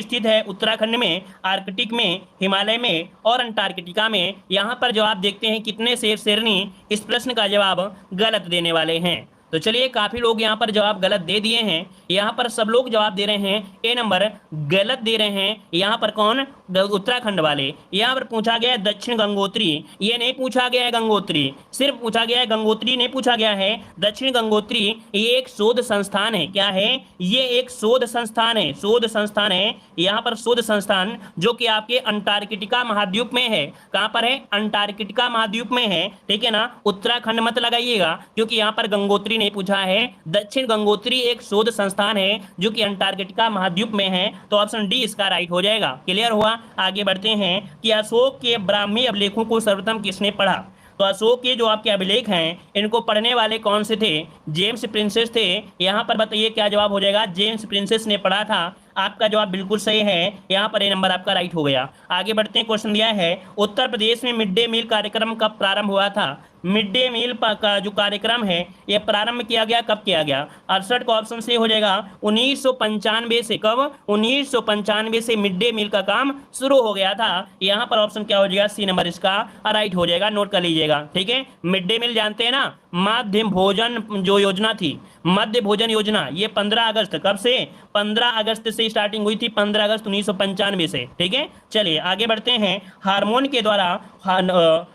स्थित है उत्तराखंड में, आर्कटिक में, हिमालय में और अंटार्कटिका में। यहाँ पर जवाब देखते हैं कितने शेरनी इस प्रश्न का जवाब गलत देने वाले हैं। तो चलिए, काफी लोग यहाँ पर जवाब गलत दे दिए हैं। यहाँ पर सब लोग जवाब दे रहे हैं ए नंबर गलत दे रहे हैं। यहाँ पर कौन, उत्तराखंड वाले। यहाँ पर पूछा गया है दक्षिण गंगोत्री, ये नहीं पूछा गया है गंगोत्री, सिर्फ पूछा गया है गंगोत्री, नहीं पूछा गया है दक्षिण गंगोत्री। ये एक शोध संस्थान है, क्या है, ये एक शोध संस्थान है, शोध संस्थान है। यहाँ पर शोध संस्थान जो कि आपके अंटार्कटिका महाद्वीप में है। कहाँ पर है, अंटार्कटिका महाद्वीप में है, ठीक है ना। उत्तराखंड मत लगाइएगा क्योंकि यहाँ पर गंगोत्री नहीं पूछा है। दक्षिण गंगोत्री एक शोध संस्थान है जो कि अंटार्कटिका महाद्वीप में है, तो ऑप्शन डी इसका राइट हो जाएगा। क्लियर हुआ। आगे बढ़ते हैं कि अशोक के ब्राह्मी अभिलेखों को सर्वप्रथम किसने पढ़ा। तो अशोक के जो आपके अभिलेख हैं इनको पढ़ने वाले कौन से थे, जेम्स प्रिंसेस थे। यहाँ पर बताइए क्या जवाब हो जाएगा, जेम्स प्रिंसेस ने पढ़ा था। आपका जवाब बिल्कुल सही है, यहाँ पर ए नंबर आपका राइट हो गया। आगे बढ़ते हैं, क्वेश्चन दिया है उत्तर प्रदेश में मिड डे मील कार्यक्रम कब प्रारंभ हुआ था। मिड डे मील का जो कार्यक्रम है ये प्रारंभ किया गया, कब किया गया। 68 का ऑप्शन से हो जाएगा 1995 से। कब, 1995 से मिड डे मील का काम शुरू हो गया था। यहाँ पर ऑप्शन क्या हो जाएगा, सी नंबर इसका राइट हो जाएगा, नोट कर लीजिएगा, ठीक है। मिड डे मील जानते हैं ना, मध्य भोजन जो योजना थी, मध्य भोजन योजना, ये 15 अगस्त, कब से, 15 अगस्त से स्टार्टिंग हुई थी, 15 अगस्त 1995 से, ठीक है। चलिए आगे बढ़ते हैं, हार्मोन के द्वारा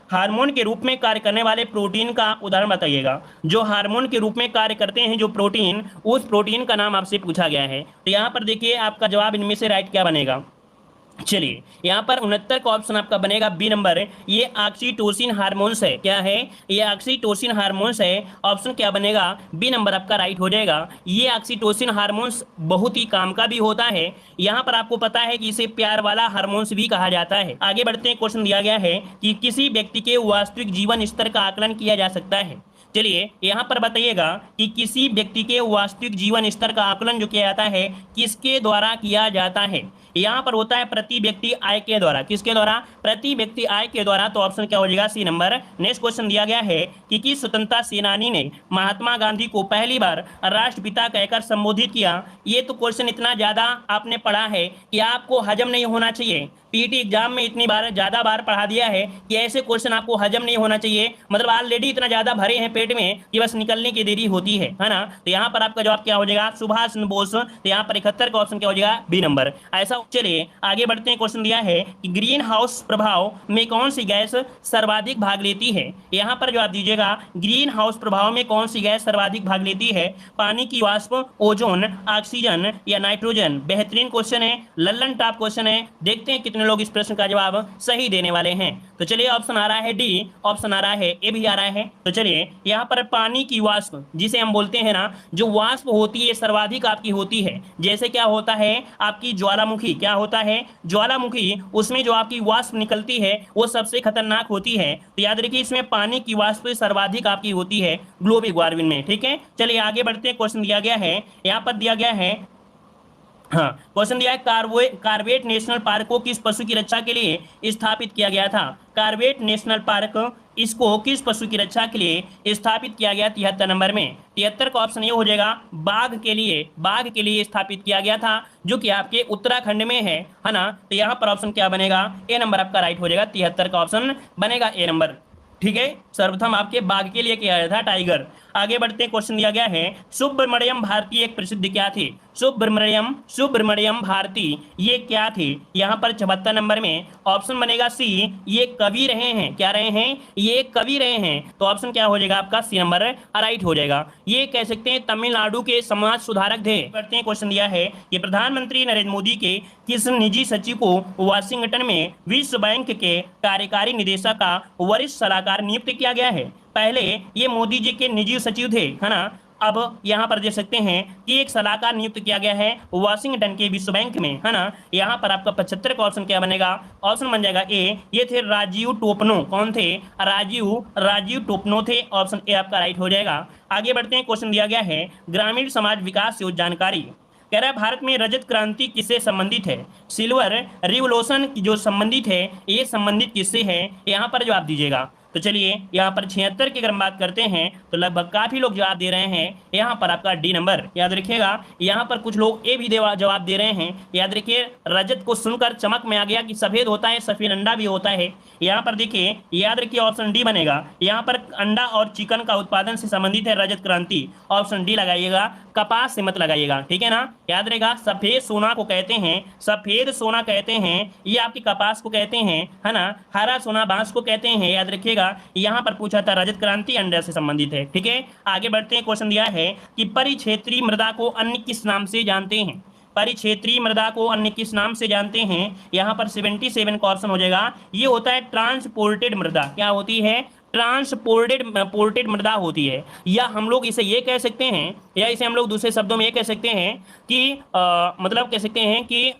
हार्मोन के रूप में कार्य करने वाले प्रोटीन का उदाहरण बताइएगा। जो हार्मोन के रूप में कार्य करते हैं जो प्रोटीन, उस प्रोटीन का नाम आपसे पूछा गया है। तो यहाँ पर देखिए आपका जवाब इनमें से राइट क्या बनेगा। चलिए यहाँ पर 69 का ऑप्शन आपका बनेगा बी नंबर, ये ऑक्सीटोसिन हार्मोन्स है। क्या है, ये ऑक्सीटोसिन हार्मोन्स है। ऑप्शन क्या बनेगा, बी नंबर आपका राइट हो जाएगा। ये ऑक्सीटोसिन हार्मोन्स बहुत ही काम का भी होता है। यहाँ पर आपको पता है कि इसे प्यार वाला हार्मोन्स भी कहा जाता है। आगे बढ़ते हैं, क्वेश्चन दिया गया है कि किसी व्यक्ति के वास्तविक जीवन स्तर का आकलन किया जा सकता है। चलिए यहाँ पर बताइएगा कि किसी व्यक्ति के वास्तविक जीवन स्तर का आकलन जो किया जाता है किसके द्वारा किया जाता है। यहाँ पर होता है प्रति व्यक्ति आय के द्वारा। किसके द्वारा, प्रति व्यक्ति आय के द्वारा। तो ऑप्शन क्या हो जाएगा, सी नंबर। नेक्स्ट क्वेश्चन दिया गया है कि किस स्वतंत्रता सेनानी ने महात्मा गांधी को पहली बार राष्ट्रपिता कहकर संबोधित किया। ये तो क्वेश्चन इतना ज्यादा आपने पढ़ा है कि आपको हजम नहीं होना चाहिए। पीटी एग्जाम में इतनी बार ज्यादा बार पढ़ा दिया है कि ऐसे क्वेश्चन आपको हजम नहीं होना चाहिए। मतलब ऑलरेडी इतना ज्यादा भरे हैं पेट में कि बस निकलने की देरी होती है ना। तो यहाँ पर आपका जवाब क्या हो जाएगा, सुभाष चंद्र बोस। तो यहाँ पर 71 का ऑप्शन क्या हो जाएगा, बी नंबर। ऐसा। चलिए आगे बढ़ते हैं, क्वेश्चन दिया है कि ग्रीन हाउस प्रभाव में कौन सी गैस सर्वाधिक भाग लेती है। यहाँ पर जवाब दीजिएगा, ग्रीन हाउस प्रभाव में कौन सी गैस सर्वाधिक भाग लेती है। पानी की वाष्प, ओजोन, ऑक्सीजन या नाइट्रोजन। बेहतरीन क्वेश्चन है, लल्लन टॉप क्वेश्चन है। देखते हैं कितने लोग इस प्रश्न का जवाब सही देने वाले हैं। तो चलिए ऑप्शन आ रहा है डी, ऑप्शन आ रहा है ए भी आ रहा है। तो चलिए यहाँ पर पानी की वाष्प जिसे हम बोलते हैं ना, जो वाष्प होती है सर्वाधिक आपकी होती है। जैसे क्या होता है आपकी ज्वालामुखी, क्या होता है ज्वालामुखी, उसमें जो आपकी वाष्प निकलती है वो सबसे खतरनाक होती है। तो याद रखिए इसमें पानी की वाष्प सर्वाधिक आपकी होती है ग्लोबल वार्मिंग में, ठीक है। चलिए आगे बढ़ते हैं, क्वेश्चन दिया गया है, यहाँ पर दिया गया है, हाँ क्वेश्चन दिया है कार्बेट नेशनल पार्क को किस पशु की रक्षा के लिए स्थापित किया गया था। कार्बेट नेशनल पार्क इसको किस पशु की रक्षा के लिए स्थापित किया गया 73 नंबर में। 73 का ऑप्शन ये हो जाएगा, बाघ के लिए स्थापित किया गया था जो कि आपके उत्तराखंड में है ना। तो यहाँ पर ऑप्शन क्या बनेगा, ए नंबर आपका राइट हो जाएगा। 73 का ऑप्शन बनेगा ए नंबर, ठीक है। सर्वप्रथम आपके बाघ के लिए किया गया था, टाइगर। आगे बढ़ते हैं, क्वेश्चन दिया गया है सुब्रमण्यम भारती एक प्रसिद्ध क्या थे? सुब्रमण्यम भारती ये क्या थे? यहाँ पर 74 नंबर में ऑप्शन बनेगा सी, ये कवि रहे हैं। क्या रहे हैं? ये कवि रहे हैं। तो ऑप्शन क्या हो जाएगा आपका? सी नंबर राइट हो जाएगा। ये कह सकते हैं तमिलनाडु के समाज सुधारक थे। बढ़ते हैं, क्वेश्चन दिया है कि प्रधानमंत्री नरेंद्र मोदी के किस निजी सचिव को वाशिंगटन में विश्व बैंक के कार्यकारी निदेशक का वरिष्ठ सलाहकार नियुक्त किया गया है? पहले ये मोदी जी के निजी सचिव थे, है ना। अब यहाँ पर देख सकते हैं कि एक सलाहकार नियुक्त किया गया है वाशिंगटन के विश्व बैंक में, है ना। यहाँ पर आपका 75 का ऑप्शन क्या बनेगा? ऑप्शन बन जाएगा ए, ये थे राजीव टोपनो। कौन थे? राजीव टोपनो थे। ऑप्शन ए आपका राइट हो जाएगा। आगे बढ़ते हैं, क्वेश्चन दिया गया है ग्रामीण समाज विकास योजना जानकारी। कह रहा है भारत में रजत क्रांति किससे संबंधित है? सिल्वर रिवोल्यूशन जो संबंधित है, ये संबंधित किससे है? यहाँ पर जवाब दीजिएगा। तो चलिए यहाँ पर 76 की अगर हम बात करते हैं तो लगभग काफी लोग जवाब दे रहे हैं। यहाँ पर आपका डी नंबर याद रखिएगा। यहाँ पर कुछ लोग ए भी जवाब दे रहे हैं। याद रखिए, रजत को सुनकर चमक में आ गया कि सफेद होता है, सफेद अंडा भी होता है। यहाँ पर देखिए, याद रखिए ऑप्शन डी बनेगा। यहाँ पर अंडा और चिकन का उत्पादन से संबंधित है रजत क्रांति। ऑप्शन डी लगाइएगा, कपास से मत लगाइएगा, ठीक है ना। याद रहेगा, सफेद सोना को कहते हैं, सफेद सोना कहते हैं, ये आपकी कपास को कहते हैं, है ना। हरा सोना बांस को कहते हैं। याद रखिएगा, यहाँ पर पूछा था रजत क्रांति अंडा से संबंधित है, ठीक है। आगे बढ़ते हैं, क्वेश्चन दिया है कि परिक्षेत्रीय मृदा को अन्य किस नाम से जानते हैं? परिक्षेत्रीय मृदा को अन्य किस नाम से जानते हैं? यहाँ पर 77 का ऑप्शन हो जाएगा। ये होता है ट्रांसपोर्टेड मृदा। क्या होती है? ट्रांसपोर्टेड मृदा होती है। या हम लोग इसे ये कह सकते हैं, या इसे हम लोग दूसरे शब्दों में ये कह सकते हैं कि मतलब कह सकते हैं कि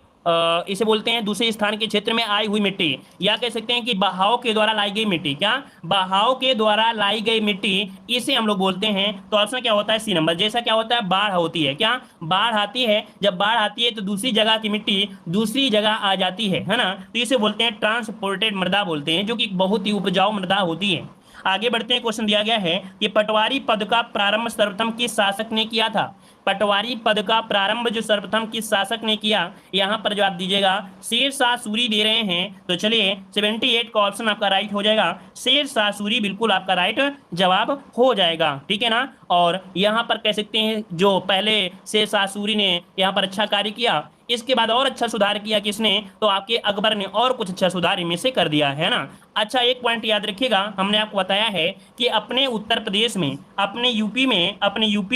इसे बोलते हैं दूसरे स्थान के क्षेत्र में आई हुई मिट्टी, या कह सकते हैं कि बहाव के द्वारा लाई गई मिट्टी। क्या? बहाव के द्वारा लाई गई मिट्टी, इसे हम लोग बोलते हैं। तो ऑप्शन क्या होता है? C number. जैसा क्या होता है, बाढ़ होती है। क्या? बाढ़ आती है। जब बाढ़ आती है तो दूसरी जगह की मिट्टी दूसरी जगह आ जाती है ना। तो इसे बोलते हैं ट्रांसपोर्टेड मृदा बोलते हैं, जो कि बहुत ही उपजाऊ मृदा होती है। आगे बढ़ते हैं, क्वेश्चन दिया गया है कि पटवारी पद का प्रारंभ सर्वप्रथम किस शासक ने किया था? पटवारी पद का प्रारंभ जो सर्वप्रथम किस शासक ने किया? यहाँ पर जवाब दीजिएगा। शेरशाह सूरी दे रहे हैं। तो चलिए 78 का ऑप्शन आपका राइट हो जाएगा। शेरशाह सूरी बिल्कुल आपका राइट जवाब हो जाएगा, ठीक है ना। और यहाँ पर कह सकते हैं जो पहले शेरशाह सूरी ने यहाँ पर अच्छा कार्य किया, इसके बाद और अच्छा सुधार किया किसने? तो आपके अकबर ने और कुछ अच्छा सुधार इनमें से कर दिया है ना। अच्छा, एक पॉइंट याद रखिएगा, हमने आपको बताया है कि अपने उत्तर प्रदेश में, अपने यूपी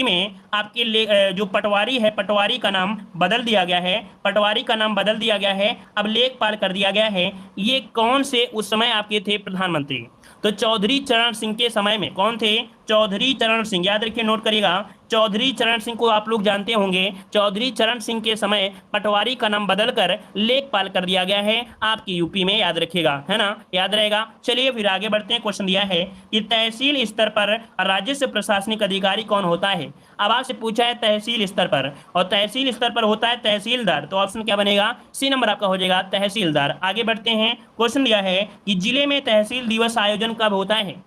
में आपके जो पटवारी है, पटवारी का नाम बदल दिया गया है। पटवारी का नाम बदल दिया गया है, अब लेखपाल कर दिया गया है। ये कौन से उस समय आपके थे प्रधानमंत्री? तो चौधरी चरण सिंह के समय में कौन थे? चौधरी चरण सिंह। याद रखिए, नोट करिएगा, चौधरी चरण सिंह को आप लोग जानते होंगे। चौधरी चरण सिंह के समय पटवारी का नाम बदलकर लेखपाल कर दिया गया है आपकी यूपी में। याद रखिएगा, है ना, याद रहेगा। चलिए फिर आगे बढ़ते हैं। क्वेश्चन दिया है कि तहसील स्तर पर राजस्व प्रशासनिक अधिकारी कौन होता है? अब आपसे पूछा है तहसील स्तर पर, और तहसील स्तर पर होता है तहसीलदार। तो ऑप्शन क्या बनेगा? सी नंबर आपका हो जाएगा, तहसीलदार। आगे बढ़ते हैं, क्वेश्चन दिया है कि जिले में तहसील दिवस आयोजन कब होता है?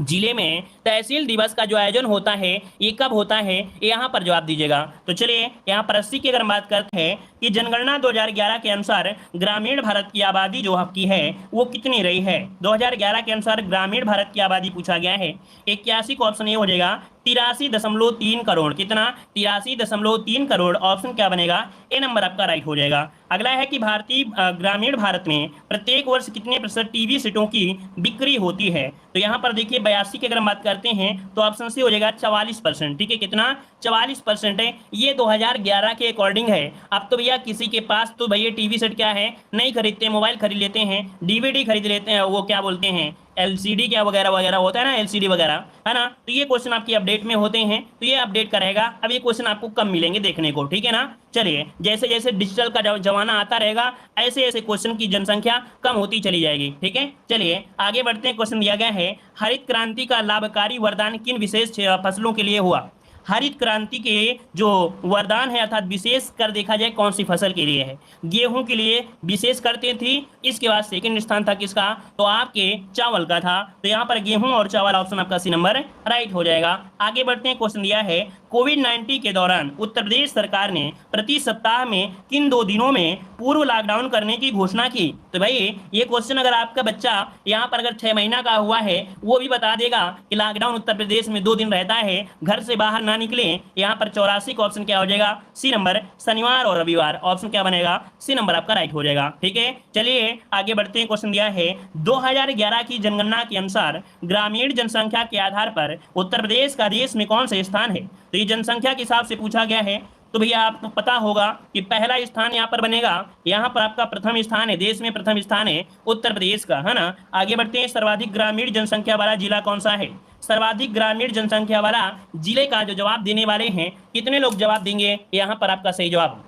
जिले में तहसील दिवस का जो आयोजन होता है ये कब होता है? यहाँ पर जवाब दीजिएगा। तो चलिए यहाँ पर 80 की अगर बात करते हैं कि जनगणना 2011 के अनुसार ग्रामीण भारत की आबादी जो आपकी है वो कितनी रही है? 2011 के अनुसार ग्रामीण भारत की आबादी पूछा गया है। 81 का ऑप्शन ये हो जाएगा 83.3 करोड़। कितना? 83.3 करोड़। ऑप्शन क्या बनेगा? ए नंबर आपका राइट हो जाएगा। अगला है कि भारतीय ग्रामीण भारत में प्रत्येक वर्ष कितने प्रतिशत टीवी सेटों की बिक्री होती है? तो यहाँ पर देखिए 82 की अगर हम बात करते हैं तो ऑप्शन सी हो जाएगा 44%, ठीक है। कितना? 44% है। ये 2011 के अकॉर्डिंग है। अब तो भैया किसी के पास तो भैया टीवी सेट क्या है नहीं खरीदते, मोबाइल खरीद लेते हैं, डीवीडी खरीद लेते हैं, वो क्या बोलते हैं एलसीडी क्या वगैरह वगैरह होता है ना, एलसीडी वगैरह, है ना। तो ये क्वेश्चन आपकी अपडेट में होते हैं, तो ये अपडेट का रहेगा। अब ये क्वेश्चन आपको कम मिलेंगे देखने को, ठीक है ना। चलिए जैसे जैसे डिजिटल का जमाना आता रहेगा ऐसे ऐसे क्वेश्चन की जनसंख्या कम होती चली जाएगी, ठीक है। चलिए आगे बढ़ते हैं। क्वेश्चन दिया गया है हरित क्रांति का लाभकारी वरदान किन विशेष फसलों के लिए हुआ? हरित क्रांति के जो वरदान है अर्थात विशेष कर देखा जाए कौन सी फसल के लिए है? गेहूं के लिए विशेष करते थी। इसके बाद सेकंड स्थान था किसका? तो आपके चावल का था। तो यहाँ पर गेहूं और चावल ऑप्शन आपका सी नंबर राइट हो जाएगा। आगे बढ़ते हैं। क्वेश्चन दिया है कोविड-19 के दौरान उत्तर प्रदेश सरकार ने प्रति सप्ताह में किन 2 दिनों में पूर्व लॉकडाउन करने की घोषणा की? तो भाई ये क्वेश्चन अगर आपका बच्चा यहाँ पर अगर 6 महीना का हुआ है वो भी बता देगा कि लॉकडाउन उत्तर प्रदेश में 2 दिन रहता है, घर से बाहर ना निकले। यहाँ पर 84 का ऑप्शन क्या हो जाएगा? सी नंबर, शनिवार और रविवार। ऑप्शन क्या बनेगा? सी नंबर आपका राइट हो जाएगा। ठीक है, चलिए आगे बढ़ते हैं। क्वेश्चन दिया है 2011 की जनगणना के अनुसार ग्रामीण जनसंख्या के आधार पर उत्तर प्रदेश का देश में कौन सा स्थान है? तो ये जनसंख्या के हिसाब से पूछा गया है। तो भैया आपको पता होगा कि पहला स्थान यहाँ पर बनेगा, यहाँ पर आपका प्रथम स्थान है, देश में प्रथम स्थान है उत्तर प्रदेश का, है ना। आगे बढ़ते हैं। सर्वाधिक ग्रामीण जनसंख्या वाला जिला कौन सा है? सर्वाधिक ग्रामीण जनसंख्या वाला जिले का जो जवाब देने वाले हैं, कितने लोग जवाब देंगे? यहाँ पर आपका सही जवाब,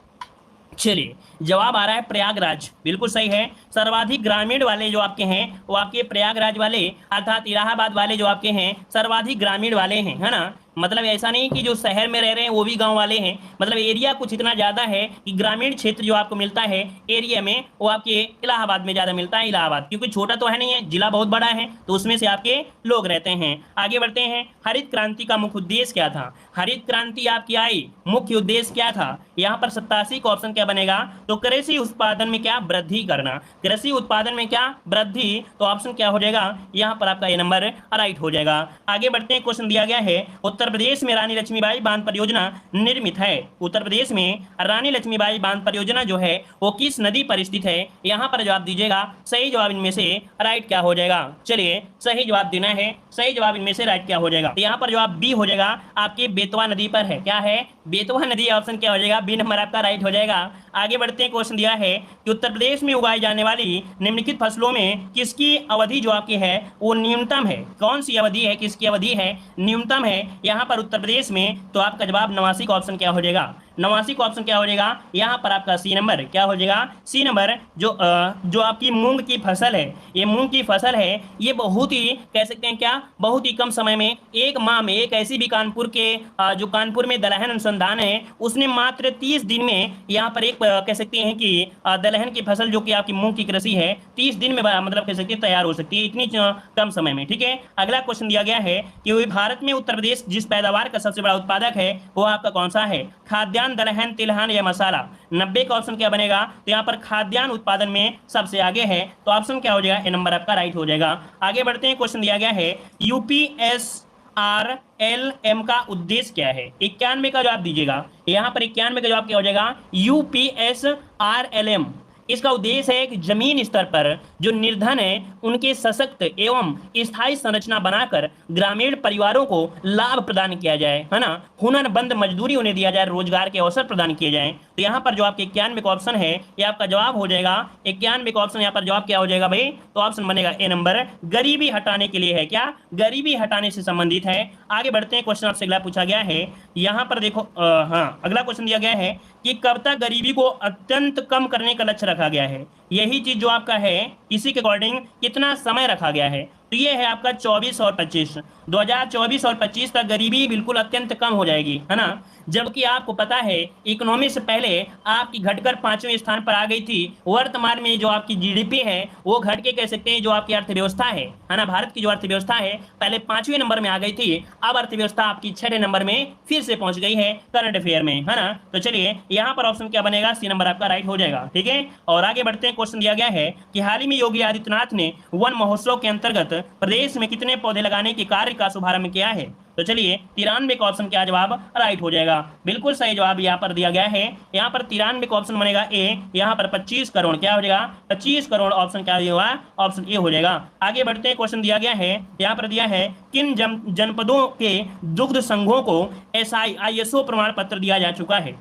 चलिए जवाब आ रहा है प्रयागराज। बिल्कुल सही है। सर्वाधिक ग्रामीण वाले जो आपके हैं वो आपके प्रयागराज वाले अर्थात इलाहाबाद वाले जो आपके हैं सर्वाधिक ग्रामीण वाले हैं, है ना। मतलब ऐसा नहीं कि जो शहर में रह रहे हैं वो भी गांव वाले हैं, मतलब एरिया कुछ इतना ज़्यादा है कि ग्रामीण क्षेत्र जो आपको मिलता है एरिया में वो आपके इलाहाबाद में ज़्यादा मिलता है। इलाहाबाद क्योंकि छोटा तो है नहीं है, जिला बहुत बड़ा है, तो उसमें से आपके लोग रहते हैं। आगे बढ़ते हैं। हरित क्रांति का मुख्य उद्देश्य क्या था? हरित क्रांति आपकी आई, मुख्य उद्देश्य क्या था? यहाँ पर 87 का ऑप्शन क्या बनेगा? तो कृषि उत्पादन में क्या? वृद्धि करना। कृषि उत्पादन में क्या? वृद्धि। तो ऑप्शन क्या हो जाएगा? यहाँ पर आपका ये नंबर राइट हो जाएगा। आगे बढ़ते हैं। क्वेश्चन दिया गया है उत्तर प्रदेश में रानी लक्ष्मीबाई बांध परियोजना निर्मित है। उत्तर प्रदेश में रानी लक्ष्मीबाई बांध परियोजना जो है वो किस नदी पर स्थित है? यहाँ पर जवाब दीजिएगा। सही जवाब इनमें से राइट क्या हो जाएगा? चलिए सही जवाब देना है। सही जवाब इनमें से राइट क्या हो जाएगा? तो यहाँ पर जवाब बी हो जाएगा, आपके बेतवा नदी पर है। क्या है? बेतवा नदी। ऑप्शन क्या हो जाएगा? बी नंबर आपका राइट हो जाएगा। आगे बढ़ते हैं। क्वेश्चन दिया है कि उत्तर प्रदेश में उगाई जाने वाली निम्नलिखित फसलों में किसकी अवधि जो आपकी है वो न्यूनतम है? कौन सी अवधि है, किसकी अवधि है न्यूनतम है यहाँ पर उत्तर प्रदेश में? तो आपका जवाब 89 का ऑप्शन क्या हो जाएगा? 89 का ऑप्शन क्या हो जाएगा? यहाँ पर आपका सी नंबर क्या हो जाएगा? C number. जो आपकी मूंग की फसल है, ये मूंग की फसल है, ये बहुत ही कह सकते हैं क्या, बहुत ही कम समय में, एक माह में, एक ऐसी भी कानपुर के जो कानपुर में दलहन अनुसंधान है उसने मात्र 30 दिन में यहाँ पर एक कह सकते हैं कि दलहन की फसल जो कि आपकी मूंग की कृषि है 30 दिन में मतलब कह सकते हैं तैयार हो सकती है, इतनी कम समय में। ठीक है, अगला क्वेश्चन दिया गया है कि भारत में उत्तर प्रदेश जिस पैदावार का सबसे बड़ा उत्पादक है वो आपका कौन सा है? खाद्यान्न, दलहन, तिलहन या मसाला? 90 का ऑप्शन क्या बनेगा? तो यहाँ पर खाद्यान्न उत्पादन में सबसे आगे है, तो ऑप्शन क्या हो जाएगा? ए नंबर आपका राइट हो जाएगा। आगे बढ़ते हैं। क्वेश्चन दिया गया है UPSRLM का उद्देश्य क्या है? 91 का जवाब दीजिएगा। यहाँ पर 91 का जवाब क्या हो जाएगा? UPSRLM इसका उद्देश्य है कि जमीन स्तर पर जो निर्धन है उनके सशक्त एवं स्थायी संरचना बनाकर ग्रामीण परिवारों को लाभ प्रदान किया जाए, है ना। हुनरबंद मजदूरी उन्हें दिया जाए, रोजगार के अवसर प्रदान किए जाएं। तो यहाँ पर जो आपके 91 का ऑप्शन है ये आपका जवाब हो जाएगा। 91 का ऑप्शन यहाँ पर जवाब क्या हो जाएगा भाई? तो ऑप्शन बनेगा ए नंबर। गरीबी हटाने के लिए है। क्या? गरीबी हटाने से संबंधित है। आगे बढ़ते हैं। क्वेश्चन आपसे अगला पूछा गया है, यहाँ पर देखो हाँ अगला क्वेश्चन दिया गया है कि कब तक गरीबी को अत्यंत कम करने का लक्ष्य रखा गया है? यही चीज जो आपका है इसी के अकॉर्डिंग कितना समय रखा गया है? तो ये है आपका 24 और 25। 2024 और 25 तक गरीबी बिल्कुल अत्यंत कम हो जाएगी, है ना। जबकि आपको पता है इकोनॉमी से पहले आपकी घटकर 5वें स्थान पर आ गई थी। वर्तमान में जो आपकी जीडीपी है वो घट के कह सकते हैं जो आपकी अर्थव्यवस्था है ना, भारत की जो अर्थव्यवस्था है पहले 5वें नंबर में आ गई थी, अब अर्थव्यवस्था आपकी 6वें नंबर में फिर से पहुंच गई है करंट अफेयर में, है ना। तो चलिए यहाँ पर ऑप्शन क्या बनेगा? सी नंबर आपका राइट हो जाएगा। ठीक है, और आगे बढ़ते हैं। क्वेश्चन दिया गया है कि हाल ही में योगी आदित्यनाथ ने वन महोत्सव के अंतर्गत प्रदेश में कितने पौधे लगाने के कार्य का शुभारंभ किया है? तो चलिए 93 का ऑप्शन क्या जवाब राइट हो जाएगा? बिल्कुल सही जवाब यहाँ पर दिया गया है। यहाँ पर 93 का ऑप्शन बनेगा ए। यहाँ पर 25 करोड़ क्या हो जाएगा? 25 करोड़ ऑप्शन क्या होगा? ऑप्शन ए हो जाएगा। आगे बढ़ते हैं। क्वेश्चन दिया गया है, यहाँ पर दिया है किन जनपदों के दुग्ध संघों को ISO प्रमाण पत्र दिया जा चुका है?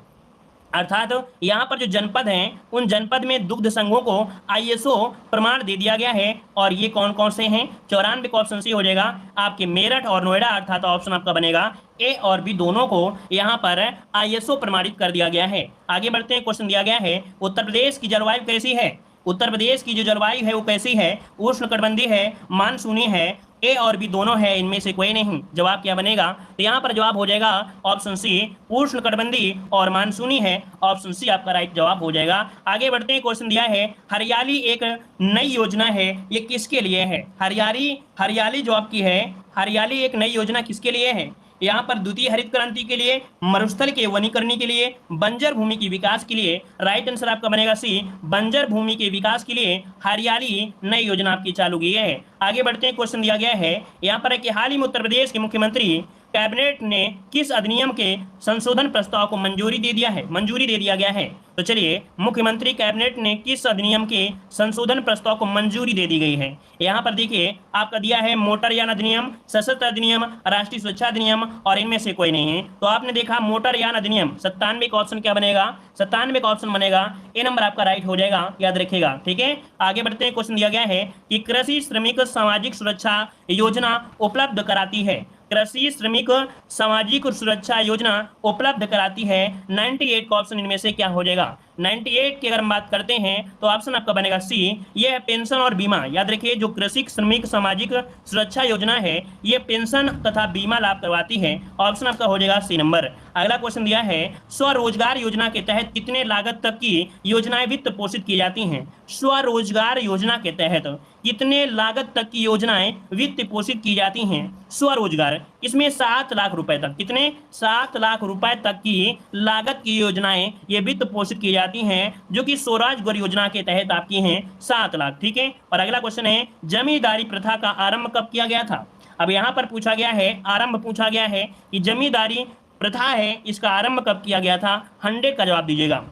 अर्थात यहाँ पर जो जनपद हैं उन जनपद में दुग्ध संघों को ISO प्रमाण दे दिया गया है, और ये कौन कौन से हैं? 94 का ऑप्शन सी हो जाएगा आपके मेरठ और नोएडा, अर्थात ऑप्शन आपका बनेगा ए और बी, दोनों को यहाँ पर ISO प्रमाणित कर दिया गया है। आगे बढ़ते हैं। क्वेश्चन दिया गया है उत्तर प्रदेश की जलवायु कैसी है? उत्तर प्रदेश की जो जलवायु है वो कैसी है? उष्णकटिबंधीय है, मानसूनी है, ए और बी दोनों है, इनमें से कोई नहीं। जवाब क्या बनेगा? तो यहाँ पर जवाब हो जाएगा ऑप्शन सी, उष्णकटिबंधीय और मानसूनी है। ऑप्शन सी आपका राइट जवाब हो जाएगा। आगे बढ़ते हैं। क्वेश्चन दिया है हरियाली एक नई योजना है, ये किसके लिए है? हरियाली जो आपकी है, हरियाली एक नई योजना किसके लिए है? यहाँ पर द्वितीय हरित क्रांति के लिए, मरुस्थल के वनीकरण के लिए, बंजर भूमि के विकास के लिए। राइट आंसर आपका बनेगा सी, बंजर भूमि के विकास के लिए हरियाली नई योजना आपकी चालू की है। आगे बढ़ते हैं, क्वेश्चन दिया गया है यहाँ पर कि हाल ही में उत्तर प्रदेश के मुख्यमंत्री कैबिनेट ने किस अधिनियम के संशोधन प्रस्ताव को मंजूरी दे दिया गया है। तो चलिए, मुख्यमंत्री कैबिनेट ने किस अधिनियम के संशोधन प्रस्ताव को मंजूरी दे दी गई है। यहाँ पर देखिए आपका दिया है मोटरयान अधिनियम, सशस्त्र अधिनियम, राष्ट्रीय सुरक्षा अधिनियम और इनमें से कोई नहीं है। तो आपने देखा मोटरयान अधिनियम, 97 का ऑप्शन क्या बनेगा, 97 का ऑप्शन बनेगा ए नंबर आपका राइट हो जाएगा, याद रखिएगा। ठीक है, आगे बढ़ते हैं, क्वेश्चन दिया गया है कि कृषि श्रमिक सामाजिक सुरक्षा योजना उपलब्ध कराती है। कृषि श्रमिक सामाजिक सुरक्षा योजना उपलब्ध कराती है। 98 का ऑप्शन इनमें से क्या हो जाएगा। 98 की अगर हम बात करते हैं तो ऑप्शन आपका बनेगा सी, ये है पेंशन और बीमा। याद रखिए, जो कृषि श्रमिक सामाजिक सुरक्षा योजना है ये पेंशन तथा बीमा लाभ करवाती है। ऑप्शन आपका हो जाएगा सी नंबर। अगला क्वेश्चन दिया है स्वरोजगार योजना के तहत कितने लागत तक की योजनाएं वित्त पोषित की जाती हैं। स्वरोजगार योजना के तहत कितने लागत तक की योजनाएं वित्त पोषित की जाती हैं। स्वरोजगार, इसमें 7 लाख रुपए तक, कितने 7 लाख रुपए तक की लागत की योजनाएं ये वित्त पोषित की जाती हैं, जो कि स्वरोजगार योजना के तहत आपकी हैं 7 लाख। ठीक है, और अगला क्वेश्चन है जमींदारी प्रथा का आरंभ कब किया गया था। अब यहाँ पर पूछा गया है, आरंभ पूछा गया है कि जमींदारी प्रथा है इसका आरंभ कब किया गया था। 100 का जवाब दीजिएगा।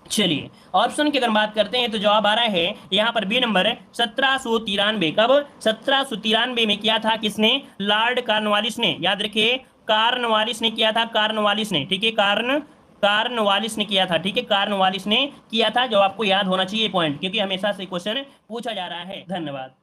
चलिए, ऑप्शन की अगर बात करते हैं तो जवाब आ रहा है यहाँ पर बी नंबर 1793। कब, 1793 में किया था किसने, लॉर्ड कॉर्नवालिस ने। याद रखिए, कॉर्नवालिस ने किया था, कॉर्नवालिस ने। ठीक है, कॉर्नवालिस ने किया था। ठीक है, कॉर्नवालिस ने किया था, जो आपको याद होना चाहिए पॉइंट, क्योंकि हमेशा से क्वेश्चन पूछा जा रहा है। धन्यवाद।